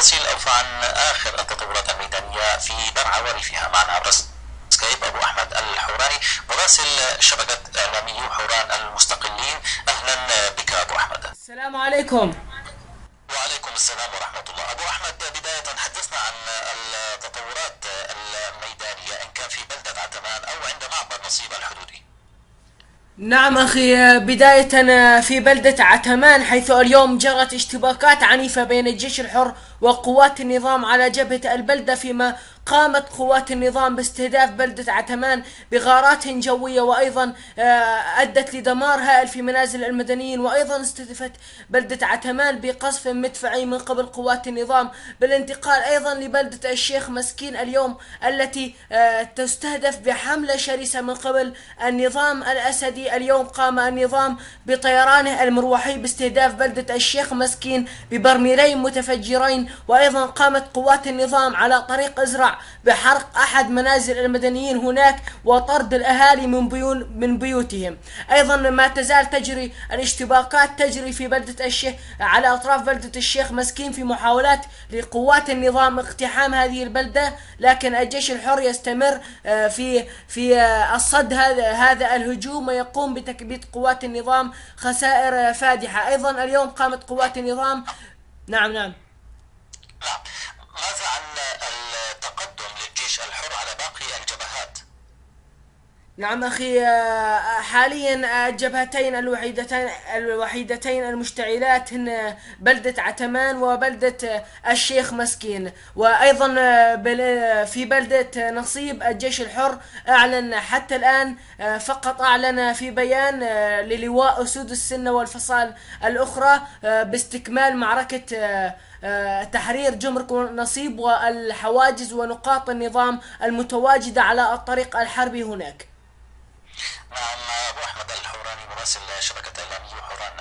للتفاصيل أو عن آخر التطورات الميدانية في درعا وريفها معنا عبر سكايب أبو أحمد الحوراني مراسل شبكة إعلامي حوران المستقلين. أهلا بك أبو أحمد. السلام عليكم. وعليكم السلام ورحمة الله. أبو أحمد، بداية حدثنا عن التطورات الميدانية إن كان في بلدة عتمان أو عند معبر نصيب الحدودي. نعم أخي، بداية في بلدة عتمان، حيث اليوم جرت اشتباكات عنيفة بين الجيش الحر وقوات النظام على جبهة البلدة، فيما قامت قوات النظام باستهداف بلدة عتمان بغارات جوية، وأيضا أدت لدمار هائل في منازل المدنيين، وأيضا استهدفت بلدة عتمان بقصف مدفعي من قبل قوات النظام، بالانتقال أيضا لبلدة الشيخ مسكين اليوم التي تستهدف بحملة شرسة من قبل النظام الأسدي. اليوم قام النظام بطيرانه المروحي باستهداف بلدة الشيخ مسكين ببرميلين متفجرين، وأيضا قامت قوات النظام على طريق إزرع بحرق أحد منازل المدنيين هناك وطرد الأهالي من بيوتهم. أيضا ما تزال تجري الاشتباكات تجري في بلدة الشيخ على أطراف بلدة الشيخ مسكين في محاولات لقوات النظام اقتحام هذه البلدة، لكن الجيش الحر يستمر في الصد هذا الهجوم، ويقوم بتكبيد قوات النظام خسائر فادحة. أيضا اليوم قامت قوات النظام. نعم نعم. نعم. ماذا عن التقدم للجيش الحر على باقي الجبهات؟ نعم أخي، حاليا الجبهتين الوحيدتين المشتعلات هن بلدة عتمان وبلدة الشيخ مسكين، وأيضا في بلدة نصيب الجيش الحر أعلن حتى الآن، فقط أعلن في بيان للواء أسود السنة والفصائل الأخرى باستكمال معركة تحرير جمرك نصيب والحواجز ونقاط النظام المتواجدة على الطريق الحربي هناك. نعم. أبو أحمد الحوراني مراسل شبكة إعلامي حوران